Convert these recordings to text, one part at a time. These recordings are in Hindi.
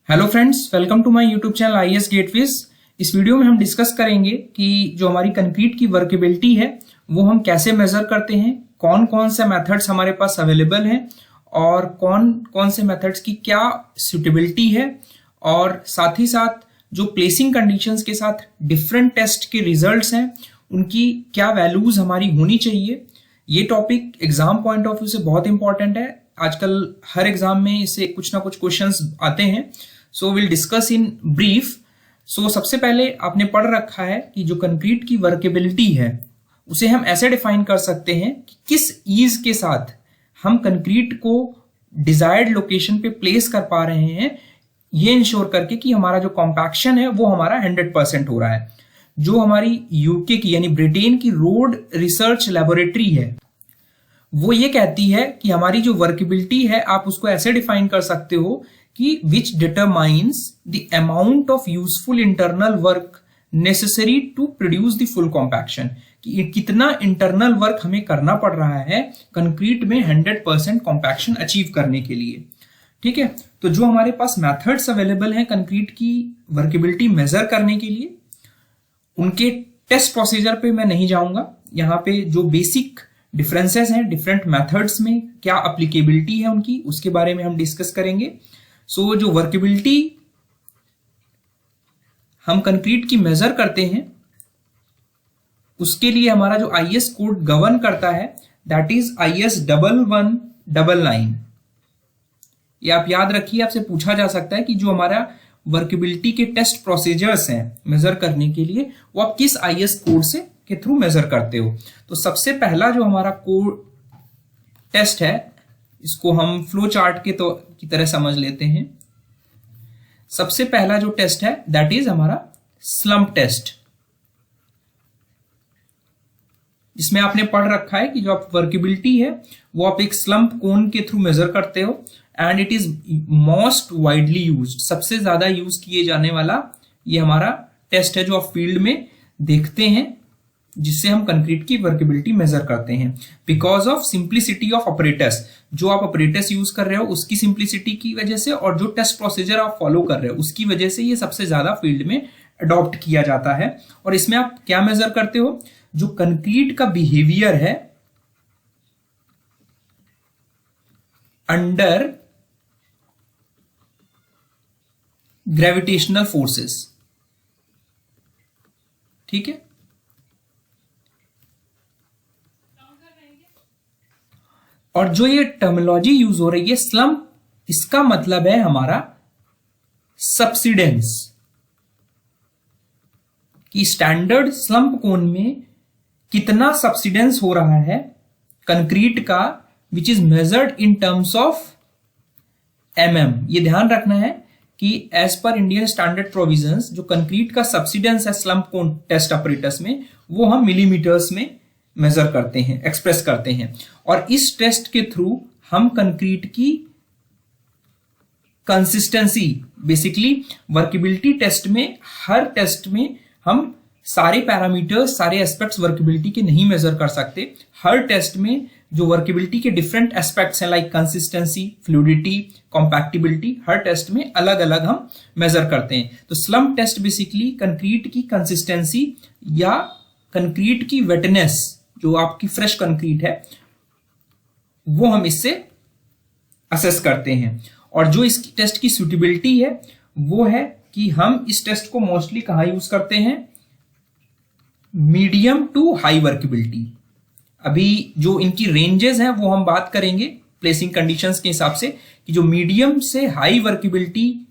Hello friends, welcome to my YouTube channel IES-GATEWiz। इस वीडियो में हम डिस्कस करेंगे कि जो हमारी कंक्रीट की वर्केबिलिटी है वो हम कैसे मेजर करते हैं, कौन कौन से मेथड्स हमारे पास अवेलेबल हैं और कौन कौन से मेथड्स की क्या सूटेबिलिटी है, और साथ ही साथ जो प्लेसिंग कंडीशंस के साथ डिफरेंट टेस्ट के रिजल्ट्स हैं उनकी क्या वैल्यूज हमारी होनी चाहिए। ये topic exam point of view से बहुत इंपॉर्टेंट है। आजकल हर एग्जाम में इससे कुछ ना कुछ क्वेश्चंस आते हैं। So will discuss in brief. So सबसे पहले आपने पढ़ रखा है कि जो कंक्रीट की वर्केबिलिटी है उसे हम ऐसे डिफाइन कर सकते हैं कि किस ईज के साथ हम कंक्रीट को डिजायर्ड लोकेशन पे प्लेस कर पा रहे हैं, ये इंश्योर करके कि हमारा जो कॉम्पैक्शन है वो हमारा 100% हो रहा है। जो हमारी यूके की यानी ब्रिटेन की रोड रिसर्च लेबोरेटरी है वो ये कहती है कि हमारी जो वर्केबिलिटी है आप उसको ऐसे डिफाइन कर सकते हो कि which determines the amount of useful internal work necessary to produce the full compaction, कि कितना इंटरनल वर्क हमें करना पड़ रहा है कंक्रीट में 100% कॉम्पैक्शन अचीव करने के लिए। ठीक है, तो जो हमारे पास मेथड्स अवेलेबल हैं कंक्रीट की वर्केबिलिटी मेजर करने के लिए, उनके टेस्ट प्रोसीजर पे मैं नहीं जाऊंगा। यहाँ पे जो बेसिक डिफरेंसेस हैं डिफरेंट मेथड्स में, क्या अप्लीकेबिलिटी है उनकी, उसके बारे में हम डिस्कस करेंगे। सो जो वर्केबिलिटी हम कंक्रीट की मेजर करते हैं उसके लिए हमारा जो IES कोड गवर्न करता है दैट इज IES 1199। ये आप याद रखिए, आपसे पूछा जा सकता है कि जो हमारा वर्केबिलिटी के टेस्ट प्रोसीजर्स हैं मेजर करने के लिए वो आप किस IES कोड से के थ्रू मेजर करते हो। तो सबसे पहला जो हमारा कोड टेस्ट है, इसको हम फ्लो चार्ट की तरह समझ लेते हैं। सबसे पहला जो टेस्ट है दैट इज हमारा स्लंप टेस्ट, जिसमें आपने पढ़ रखा है कि जो आप वर्केबिलिटी है वो आप एक स्लंप कोन के थ्रू मेजर करते हो and it is most widely used, सबसे ज्यादा यूज किए जाने वाला ये हमारा टेस्ट है जो आप फील्ड में देखते हैं, जिससे हम कंक्रीट की वर्केबिलिटी मेजर करते हैं। Because of simplicity of operators, जो आप ऑपरेटर्स यूज कर रहे हो उसकी सिंप्लिसिटी की वजह से और जो टेस्ट प्रोसीजर आप फॉलो कर रहे हो उसकी वजह से ये सबसे ज्यादा फील्ड में अडॉप्ट किया जाता है। और इसमें आप क्या मेजर करते हो, जो कंक्रीट का बिहेवियर है अंडर ग्रेविटेशनल फोर्सेस। ठीक है, और जो ये टर्मिनोलॉजी यूज हो रही है स्लंप, इसका मतलब है हमारा सब्सिडेंस, कि स्टैंडर्ड स्लंप कोन में कितना सब्सिडेंस हो रहा है कंक्रीट का, which is measured in terms of mm। ये ध्यान रखना है कि एज पर इंडियन स्टैंडर्ड प्रोविजंस जो कंक्रीट का सब्सिडेंस है स्लंप कोन टेस्ट ऑपरेटर्स में वो हम मिलीमीटर्स में मेजर करते हैं, एक्सप्रेस करते हैं। और इस टेस्ट के थ्रू हम कंक्रीट की कंसिस्टेंसी, बेसिकली वर्केबिलिटी टेस्ट में हर टेस्ट में हम सारे पैरामीटर्स, सारे एस्पेक्ट्स वर्केबिलिटी के नहीं मेजर कर सकते। हर टेस्ट में जो वर्केबिलिटी के डिफरेंट एस्पेक्ट्स हैं लाइक कंसिस्टेंसी, फ्लूइडिटी, कॉम्पैक्टिबिलिटी, हर टेस्ट में अलग अलग हम मेजर करते हैं। तो स्लंप टेस्ट बेसिकली कंक्रीट की कंसिस्टेंसी या कंक्रीट की वेटनेस, जो आपकी फ्रेश कंक्रीट है, वो हम इससे असेस करते हैं। और जो इस टेस्ट की सूटेबिलिटी है वो है कि हम इस टेस्ट को मोस्टली कहां यूज करते हैं, मीडियम टू हाई वर्केबिलिटी। अभी जो इनकी रेंजेस हैं वो हम बात करेंगे प्लेसिंग कंडीशंस के हिसाब से, कि जो मीडियम से हाई वर्केबिलिटी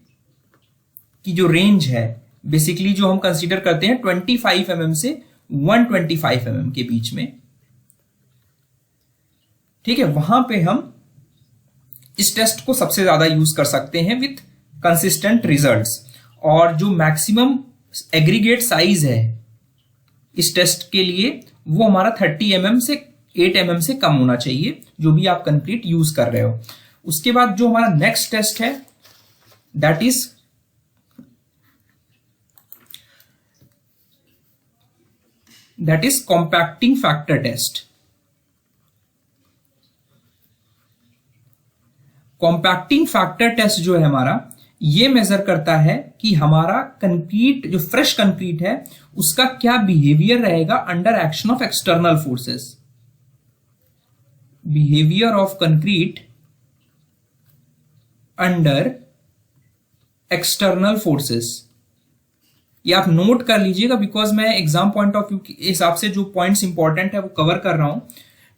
की जो रेंज है बेसिकली जो हम कंसीडर करते हैं 25 mm से 125 mm के बीच में। ठीक है, वहां पे हम इस टेस्ट को सबसे ज्यादा यूज कर सकते हैं विथ कंसिस्टेंट रिजल्ट्स। और जो मैक्सिमम एग्रीगेट साइज है इस टेस्ट के लिए वो हमारा 30 mm से 8 mm से कम होना चाहिए, जो भी आप कंक्रीट यूज कर रहे हो। उसके बाद जो हमारा नेक्स्ट टेस्ट है that is compacting factor test. Compacting factor test जो है हमारा, ये मेजर करता है कि हमारा कंक्रीट, जो फ्रेश कंक्रीट है, उसका क्या बिहेवियर रहेगा under action of external forces. Behaviour of concrete under external forces. ये आप नोट कर लीजिएगा, बिकॉज मैं एग्जाम पॉइंट ऑफ व्यू के हिसाब से जो पॉइंट्स इंपॉर्टेंट है वो कवर कर रहा हूं,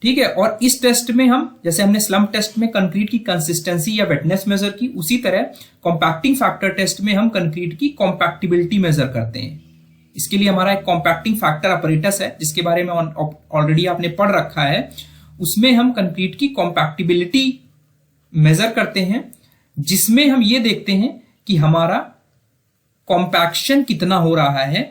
ठीक है। और इस टेस्ट में हम, जैसे हमने स्लम्प टेस्ट में कंक्रीट की कंसिस्टेंसी या वेटनेस मेजर की, उसी तरह कॉम्पैक्टिंग फैक्टर टेस्ट में हम कंक्रीट की कॉम्पैक्टिबिलिटी मेजर करते हैं। इसके लिए हमारा एक कॉम्पैक्टिंग फैक्टर अपरेटस है, जिसके बारे में ऑलरेडी आपने पढ़ रखा है। उसमें हम कंक्रीट की कॉम्पैक्टिबिलिटी मेजर करते हैं, जिसमें हम ये देखते हैं कि हमारा कॉम्पैक्शन कितना हो रहा है,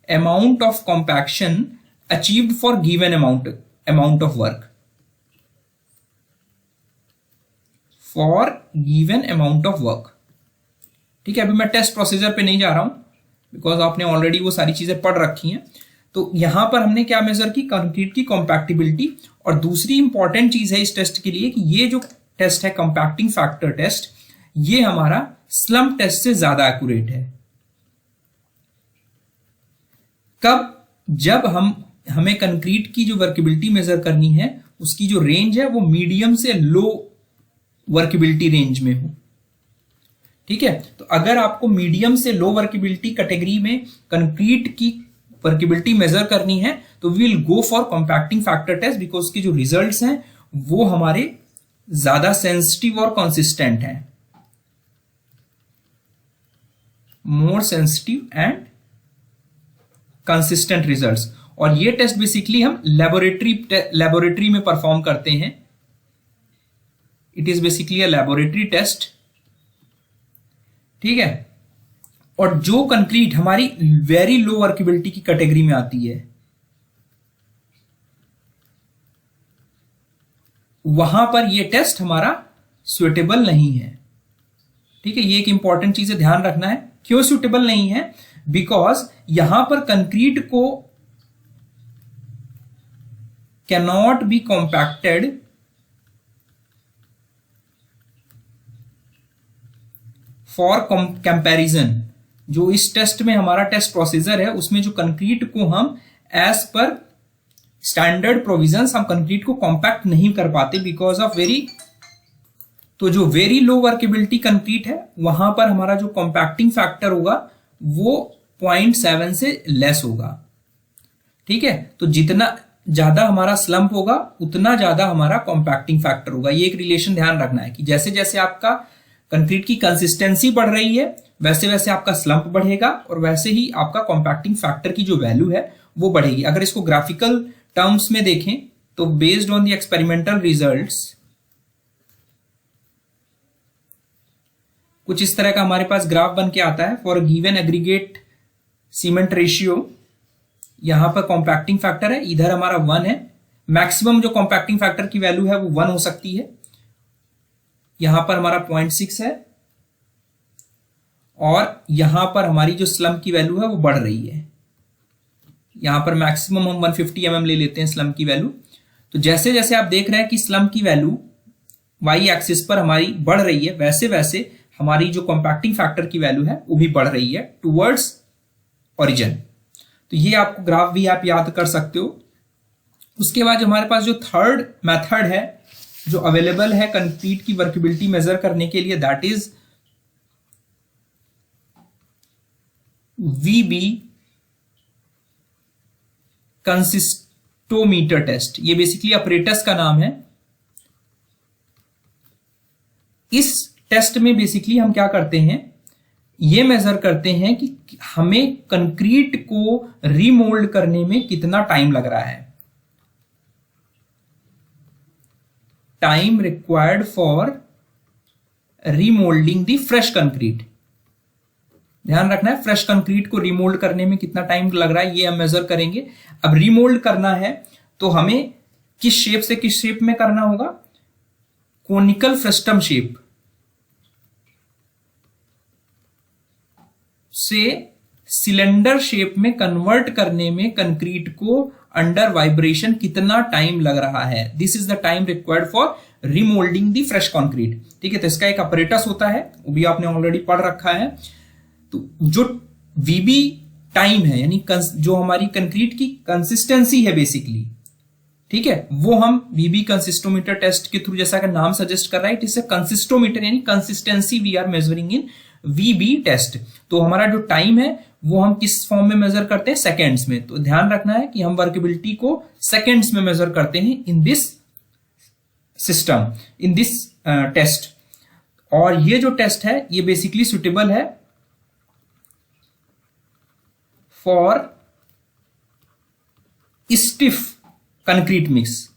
amount of compaction achieved for given amount of work, for given amount of work, ठीक है। अभी मैं टेस्ट प्रोसीजर पे नहीं जा रहा हूं, बिकॉज आपने ऑलरेडी वो सारी चीजें पढ़ रखी हैं। तो यहां पर हमने क्या मेजर की, कंक्रीट की कॉम्पैक्टिबिलिटी। और दूसरी इंपॉर्टेंट चीज है इस टेस्ट के लिए कि ये जो टेस्ट है कॉम्पैक्टिंग फैक्टर टेस्ट, ये हमारा स्लम्प टेस्ट से ज्यादा एक्यूरेट है। कब? जब हमें कंक्रीट की जो वर्केबिलिटी मेजर करनी है, उसकी जो रेंज है वो मीडियम से लो वर्केबिलिटी रेंज में हो, ठीक है। तो अगर आपको मीडियम से लो वर्केबिलिटी कैटेगरी में कंक्रीट की वर्केबिलिटी मेजर करनी है, तो we will go for compacting factor test, because उसके जो रिजल्ट्स हैं वो हमारे ज्यादा सेंसिटिव और कंसिस्टेंट हैं, more sensitive and consistent results. और ये टेस्ट बेसिकली हम लेबोरेटरी में परफॉर्म करते हैं। It is basically a laboratory test, ठीक है। और जो कंक्रीट हमारी वेरी लो वर्केबिलिटी की कैटेगरी में आती है, वहां पर यह टेस्ट हमारा सुइटेबल नहीं है, ठीक है। ये एक इंपॉर्टेंट चीज है, ध्यान रखना है। क्यों सुइटेबल नहीं है? बिकॉज यहां पर कंक्रीट को cannot be compacted for comparison. जो इस टेस्ट में हमारा टेस्ट प्रोसीजर है, उसमें जो कंक्रीट को हम एज पर स्टैंडर्ड प्रोविजंस हम कंक्रीट को कॉम्पैक्ट नहीं कर पाते, बिकॉज ऑफ तो जो वेरी लो वर्केबिलिटी कंक्रीट है, वहां पर हमारा जो कॉम्पैक्टिंग फैक्टर होगा वो 0.7 से लेस होगा, ठीक है। तो जितना ज्यादा हमारा स्लम्प होगा, उतना ज्यादा हमारा कॉम्पैक्टिंग फैक्टर होगा। ये एक रिलेशन ध्यान रखना है कि जैसे जैसे आपका कंक्रीट की कंसिस्टेंसी बढ़ रही है, वैसे वैसे आपका स्लम्प बढ़ेगा, और वैसे ही आपका कॉम्पैक्टिंग फैक्टर की जो वैल्यू है वो बढ़ेगी। अगर इसको ग्राफिकल टर्म्स में देखें, तो based on the experimental results कुछ इस तरह का हमारे पास ग्राफ बन के आता है। For given aggregate cement ratio, यहां पर कॉम्पैक्टिंग फैक्टर है, इधर हमारा 1 है। मैक्सिमम जो कॉम्पैक्टिंग फैक्टर की वैल्यू है वो 1 हो सकती है। यहां पर हमारा 0.6 है, और यहां पर हमारी जो स्लम्प की वैल्यू है वो बढ़ रही है। यहां पर मैक्सिमम हम 150 mm ले लेते हैं स्लम्प की वैल्यू। तो जैसे जैसे आप देख रहे हैं कि स्लम्प की वैल्यू वाई एक्सिस पर हमारी बढ़ रही है, वैसे वैसे हमारी जो कॉम्पैक्टिंग फैक्टर की वैल्यू है वो भी बढ़ रही है टुवर्ड्स ओरिजिन। तो ये आपको ग्राफ भी आप याद कर सकते हो। उसके बाद हमारे पास जो थर्ड मेथड है जो अवेलेबल है कंक्रीट की वर्केबिलिटी मेजर करने के लिए, that is VB consistometer test. ये बेसिकली अपरेटस का नाम है। इस टेस्ट में बेसिकली हम क्या करते हैं, ये मेजर करते हैं कि हमें कंक्रीट को रीमोल्ड करने में कितना टाइम लग रहा है, time required for remoulding the fresh concrete. ध्यान रखना है, फ्रेश कंक्रीट को रीमोल्ड करने में कितना टाइम लग रहा है ये हम मेजर करेंगे। अब रीमोल्ड करना है तो हमें किस शेप से किस शेप में करना होगा, कोनिकल फ्रस्टम शेप से सिलेंडर शेप में कन्वर्ट करने में कंक्रीट को अंडर वाइब्रेशन कितना टाइम लग रहा है, this is the time required for remoulding the fresh concrete. ठीक है, तो इसका एक अपरेटस होता है, वो भी आपने ऑलरेडी पढ़ रखा है। तो जो वीबी टाइम है, यानी जो हमारी कंक्रीट की कंसिस्टेंसी है बेसिकली, ठीक है, वो हम वीबी कंसिस्टोमीटर टेस्ट के थ्रू, जैसा कि नाम सजेस्ट कर रहा है, इट इज अ कंसिस्टोमीटर, यानी consistency we are measuring in VB test. तो हमारा जो टाइम है वो हम किस फॉर्म में मेजर करते हैं, सेकेंड्स में। तो ध्यान रखना है कि हम वर्केबिलिटी को सेकेंड्स में मेजर करते हैं in this system, in this test. और ये जो टेस्ट है ये बेसिकली सुटेबल है फॉर स्टिफ कंक्रीट मिक्स,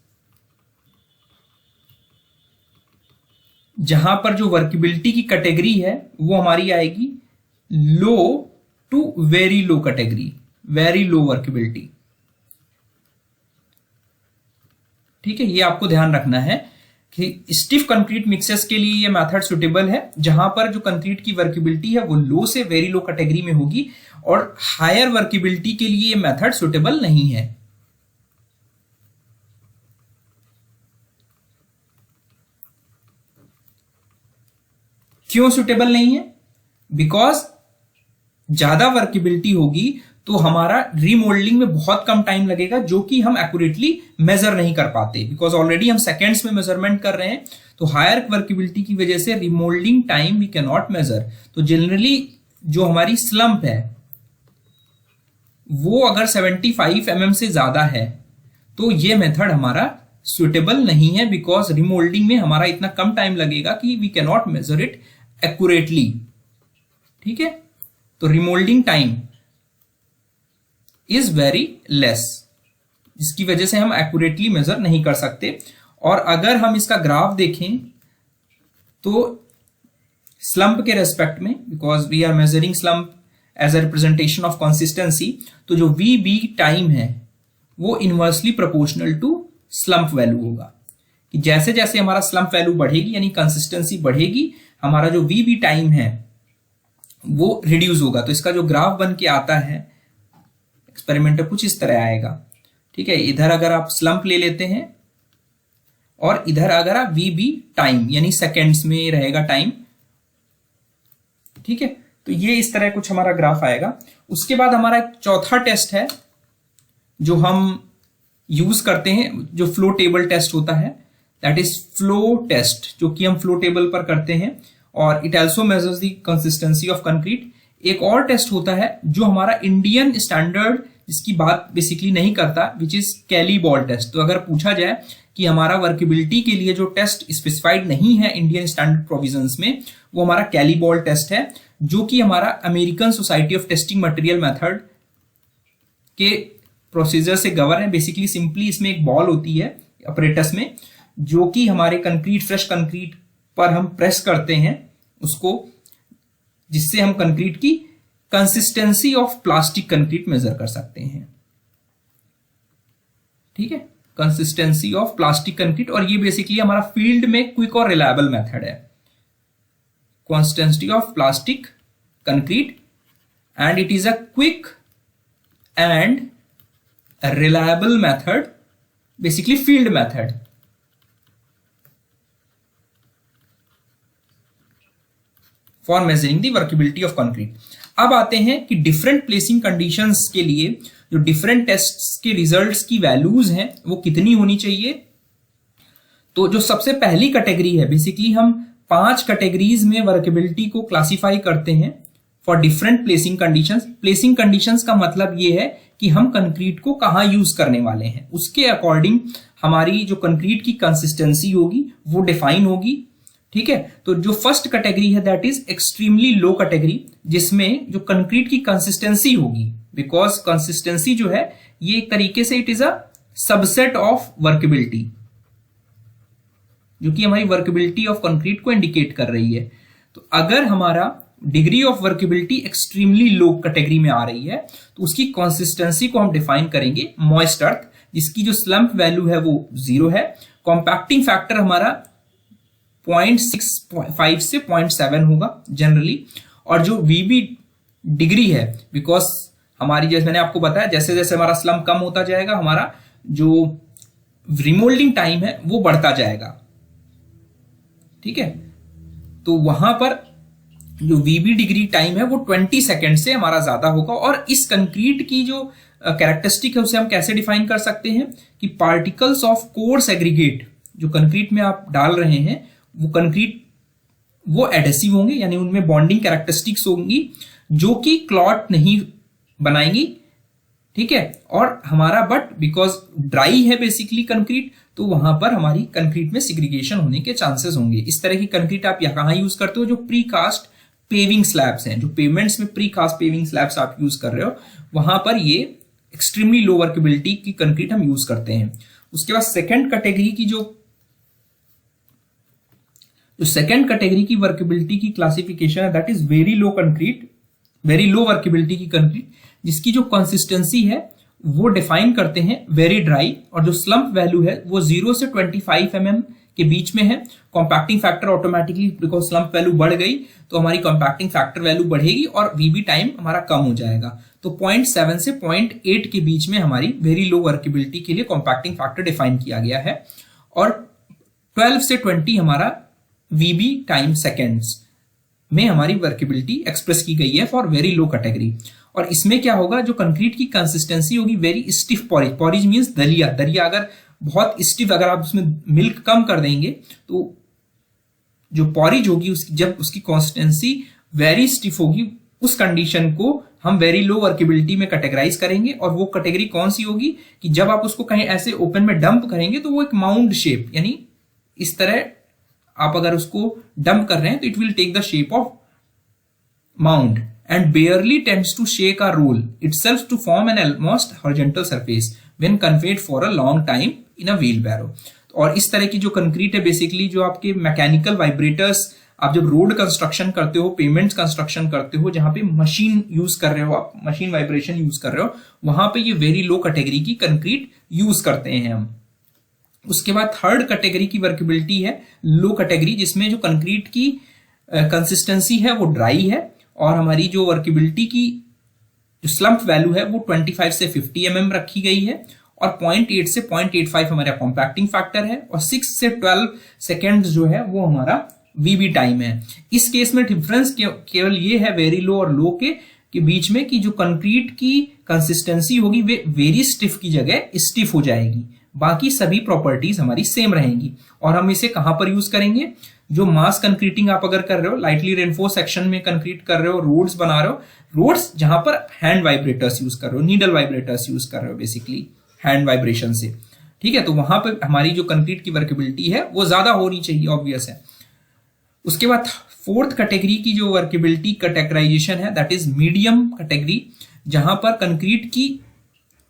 जहां पर जो वर्केबिलिटी की कैटेगरी है वो हमारी आएगी low to very low category, very low workability. ठीक है, ये आपको ध्यान रखना है कि स्टिफ कंक्रीट मिक्सेस के लिए ये मेथड सुटेबल है जहां पर जो कंक्रीट की वर्केबिलिटी है वो लो से वेरी लो कैटेगरी में होगी, और हायर वर्केबिलिटी के लिए ये मेथड सुटेबल नहीं है। क्यों सुटेबल नहीं है? बिकॉज ज्यादा वर्केबिलिटी होगी तो हमारा रीमोल्डिंग में बहुत कम टाइम लगेगा, जो कि हम एक्यूरेटली मेजर नहीं कर पाते, बिकॉज ऑलरेडी हम सेकेंड्स में मेजरमेंट कर रहे हैं। तो हायर वर्केबिलिटी की वजह से remoulding time we can not measure. तो जनरली जो हमारी स्लंप है वो अगर 75 mm से ज्यादा है तो ये मेथड हमारा सुटेबल नहीं है, बिकॉज रिमोल्डिंग में हमारा इतना कम टाइम लगेगा कि we can not measure it accurately. ठीक है, तो remoulding time is very less, जिसकी वजह से हम एक्यूरेटली मेजर नहीं कर सकते। और अगर हम इसका ग्राफ देखें तो स्लंप के रेस्पेक्ट में, because we are measuring slump as a representation of consistency, तो जो वी बी टाइम है वो inversely proportional to slump value होगा, कि जैसे जैसे हमारा स्लंप वैल्यू बढ़ेगी यानी कंसिस्टेंसी बढ़ेगी, हमारा जो वी बी टाइम है वो रिड्यूस होगा। तो इसका जो ग्राफ बन के आता है एक्सपेरिमेंट कुछ इस तरह आएगा। ठीक है, इधर अगर आप स्लंप ले लेते हैं और इधर अगर आप वी बी टाइम यानी सेकेंड्स में रहेगा टाइम। ठीक है, तो ये इस तरह कुछ हमारा ग्राफ आएगा। उसके बाद हमारा एक चौथा टेस्ट है जो हम यूज करते हैं, जो फ्लो टेबल टेस्ट होता है, दैट इज फ्लो टेस्ट, जो कि हम फ्लो टेबल पर करते हैं, और it also measures the consistency of concrete. एक और टेस्ट होता है जो हमारा इंडियन स्टैंडर्ड, जिसकी बात बेसिकली नहीं करता, which is Kelly ball test. तो अगर पूछा जाए कि हमारा वर्केबिलिटी के लिए जो टेस्ट स्पेसिफाइड नहीं है इंडियन स्टैंडर्ड प्रोविजंस में, वो हमारा कैली बॉल टेस्ट है, जो कि हमारा American society of testing material method के प्रोसीजर से गवर्न है। बेसिकली सिंपली इसमें एक बॉल होती है अपरेटस में, जो कि हमारे कंक्रीट, फ्रेश कंक्रीट पर हम प्रेस करते हैं उसको, जिससे हम कंक्रीट की consistency of plastic concrete measure कर सकते हैं। ठीक है, कंसिस्टेंसी ऑफ प्लास्टिक कंक्रीट, और ये बेसिकली हमारा फील्ड में क्विक और रिलायबल मेथड है, consistency of plastic concrete, and it is a quick and reliable method, basically field method for measuring the workability of concrete. अब आते हैं कि डिफरेंट प्लेसिंग कंडीशंस के लिए जो डिफरेंट टेस्ट्स के रिजल्ट्स की वैल्यूज हैं वो कितनी होनी चाहिए। तो जो सबसे पहली कैटेगरी है, बेसिकली हम 5 कैटेगरीज में वर्केबिलिटी को क्लासिफाई करते हैं for different placing conditions. Placing conditions का मतलब ये है कि हम कंक्रीट को कहां यूज करने वाले हैं, उसके अकॉर्डिंग हमारी जो कंक्रीट की कंसिस्टेंसी होगी वो डिफाइन होगी। ठीक है, तो जो फर्स्ट कैटेगरी है that is extremely low category, जिसमें जो कंक्रीट की कंसिस्टेंसी होगी, बिकॉज कंसिस्टेंसी जो है ये एक तरीके से it is a subset of workability, जो कि हमारी वर्केबिलिटी ऑफ कंक्रीट को इंडिकेट कर रही है। तो अगर हमारा degree of workability extremely low category में आ रही है तो उसकी कंसिस्टेंसी को हम डिफाइन करेंगे मॉइस्ट अर्थ, जिसकी जो स्लंप वैल्यू है वो 0 है। कॉम्पैक्टिंग फैक्टर हमारा 0.65 से 0.7 होगा जनरली, और जो वीबी डिग्री है, बिकॉज हमारी, जैसे मैंने आपको बताया, जैसे जैसे हमारा स्लम्प कम होता जाएगा हमारा जो रिमोल्डिंग टाइम है वो बढ़ता जाएगा। ठीक है, तो वहां पर जो वीबी डिग्री टाइम है वो 20 सेकेंड से हमारा ज्यादा होगा। और इस कंक्रीट की जो कैरेक्टरिस्टिक है उसे हम कैसे डिफाइन कर सकते हैं कि पार्टिकल्स ऑफ कोर्स एग्रीगेट, जो कंक्रीट में आप डाल रहे हैं वो कंक्रीट वो एडेसिव होंगे, यानी उनमें बॉन्डिंग कैरेक्टरिस्टिक्स होंगी जो कि क्लॉट नहीं बनाएंगी। ठीक है, और हमारा बट बिकॉज ड्राई है बेसिकली कंक्रीट, तो वहां पर हमारी कंक्रीट में सिग्रीगेशन होने के चांसेस होंगे। इस तरह की कंक्रीट आप कहां यूज करते हो, जो प्री कास्ट पेविंग स्लैब्स हैं, जो पेवमेंट्स में प्री कास्ट पेविंग स्लैब्स आप यूज कर रहे हो, वहां पर ये एक्सट्रीमली लो वर्केबिलिटी की कंक्रीट हम यूज करते हैं। उसके बाद सेकेंड कैटेगरी की जो सेकेंड कैटेगरी की वर्केबिलिटी की क्लासिफिकेशन है, that is very low concrete, very low workability की कंक्रीट, जिसकी जो कंसिस्टेंसी है वो डिफाइन करते हैं वेरी ड्राई, और जो स्लम्प वैल्यू है वो 0 से 25 mm के बीच में है। Compacting factor automatically, because slump value बढ़ गई तो हमारी कॉम्पैक्टिंग फैक्टर वैल्यू बढ़ेगी और वीबी टाइम हमारा कम हो जाएगा। तो 0.7 से 0.8 के बीच में हमारी वेरी लो वर्केबिलिटी के लिए कॉम्पैक्टिंग फैक्टर डिफाइन किया गया है। और 12 से 20 हमारा वीबी टाइम सेकेंड्स में हमारी वर्केबिलिटी एक्सप्रेस की गई है फॉर वेरी लो कैटेगरी। और इसमें क्या होगा, जो कंक्रीट की कंसिस्टेंसी होगी very stiff porridge, porridge means दलिया, दलिया अगर बहुत स्टिफ, अगर आप उसमें मिल्क कम कर देंगे तो जो पॉरिज होगी उसकी, जब उसकी कंसिस्टेंसी वेरी स्टिफ होगी, उस कंडीशन को हम वेरी लो वर्केबिलिटी में कैटेगराइज करेंगे। और वो कैटेगरी कौन सी होगी कि जब आप उसको कहीं ऐसे ओपन में डंप करेंगे तो वो एक माउंड शेप, यानी इस तरह आप अगर उसको डंप कर रहे हैं तो it will take the shape of mound and barely tends to shake or roll itself to form an almost horizontal surface when conveyed for a long time in a wheelbarrow। और इस तरह की जो कंक्रीट है बेसिकली जो आपके मैकेनिकल वाइब्रेटर्स, आप जब रोड कंस्ट्रक्शन करते हो, पेमेंट्स कंस्ट्रक्शन करते हो, जहां पे मशीन यूज कर रहे हो, आप मशीन वाइब्रेशन यूज कर रहे हो, वहां पे ये वेरी लो कैटेगरी की कंक्रीट यूज करते हैं हम। उसके बाद थर्ड कैटेगरी की वर्केबिलिटी है लो कैटेगरी, जिसमें जो कंक्रीट की कंसिस्टेंसी है वो ड्राई है और हमारी जो वर्केबिलिटी की जो स्लम्प वैल्यू है वो 25 से 50 mm रखी गई है और 0.8 से 0.85 हमारा कॉम्पैक्टिंग फैक्टर है और 6 से 12 सेकेंड जो है वो हमारा वीबी टाइम है। इस केस में डिफरेंस केवल ये है वेरी लो और लो के बीच में कि जो कंक्रीट की कंसिस्टेंसी होगी वे वेरी स्टिफ की जगह स्टिफ हो जाएगी, बाकी सभी प्रॉपर्टीज हमारी सेम रहेंगी। और हम इसे कहां पर यूज करेंगे, जो मास कंक्रीटिंग आप अगर कर रहे हो, लाइटली रेनफोर्स सेक्शन में कंक्रीट कर रहे हो, रोड्स बना रहे हो, रोड्स जहां पर हैंड वाइब्रेटर्स यूज कर रहे हो, नीडल वाइब्रेटर्स यूज कर रहे हो बेसिकली हैंड वाइब्रेशन से, ठीक है, तो वहां पर हमारी जो कंक्रीट की वर्केबिलिटी है वो ज्यादा होनी चाहिए, ऑब्वियस है। उसके बाद फोर्थ कैटेगरी की जो वर्केबिलिटी कैटेगराइजेशन है दैट इज मीडियम कैटेगरी, जहां पर कंक्रीट की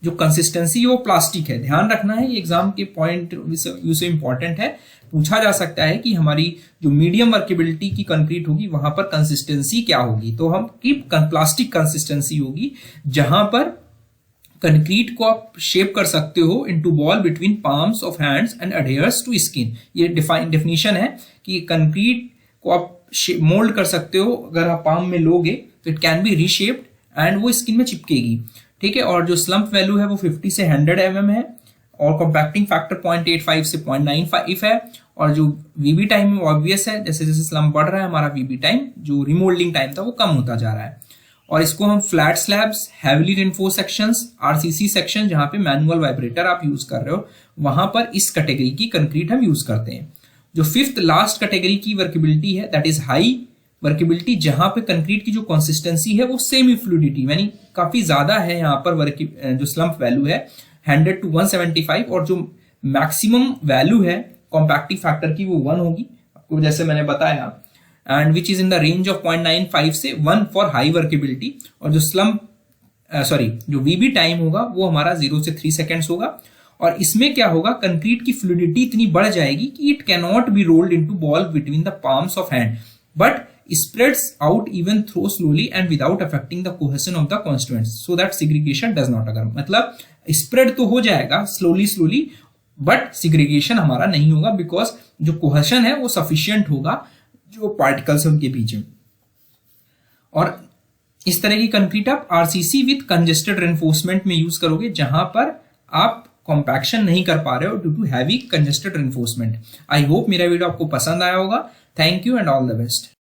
जो कंसिस्टेंसी है वो प्लास्टिक है। ध्यान रखना है, ये एग्जाम के पॉइंट से इंपॉर्टेंट है, पूछा जा सकता है कि हमारी जो मीडियम वर्केबिलिटी की कंक्रीट होगी वहां पर कंसिस्टेंसी क्या होगी, तो हम की प्लास्टिक कंसिस्टेंसी होगी, जहां पर कंक्रीट को आप शेप कर सकते हो into ball between palms of hands and adheres to skin. ये डेफिनेशन है कि कंक्रीट को आप मोल्ड कर सकते हो, अगर आप पाम में लोगे तो it can be reshaped and वो स्किन में चिपकेगी, ठीक है। और जो स्लम्प वैल्यू है वो 50 से 100 mm है और कॉम्पैक्टिंग फैक्टर 0.85 से 0.95 है। और जो वीबी टाइम ऑब्वियस है, जैसे जैसे स्लम्प बढ़ रहा है हमारा वीबी टाइम, जो रिमोल्डिंग टाइम था वो कम होता जा रहा है। और इसको हम flat slabs, heavily reinforce sections, RCC section जहां पे मैनुअल वाइब्रेटर आप यूज कर रहे हो, वहां पर इस कैटेगरी की कंक्रीट हम यूज करते हैं। जो फिफ्थ लास्ट कैटेगरी की वर्केबिलिटी है दैट इज हाई वर्केबिलिटी, जहां पे कंक्रीट की जो कंसिस्टेंसी है वो सेमी फ्लूइडिटी यानी काफी ज्यादा है, यहाँ पर जो स्लम्प वैल्यू है 100 to 175 और जो मैक्सिमम वैल्यू है कॉम्पैक्टिंग फैक्टर की वो 1 होगी, आपको जैसे मैंने बताया, and which is in the range of 0.95 से 1 फॉर हाई वर्केबिलिटी। और जो जो वीबी टाइम होगा वो हमारा 0 से 3 सेकेंड्स होगा। और इसमें क्या होगा, कंक्रीट की फ्लूइडिटी इतनी बढ़ जाएगी कि it can not be rolled into ball between the palms of hand but spreads out even though slowly and without affecting the cohesion of the constituents so that segregation does not occur। मतलब spread तो हो जाएगा slowly बट segregation हमारा नहीं होगा बिकॉज जो कोहेशन है वो सफिशियंट होगा जो पार्टिकल्स उनके बीच में। और इस तरह की कंक्रीट आप आरसीसी विथ कंजेस्टेड रेनफोर्समेंट में यूज करोगे, जहां पर आप कॉम्पैक्शन नहीं कर पा रहे हो due to heavy congested reinforcement. I hope मेरा वीडियो आपको पसंद आया होगा। Thank you and all the best.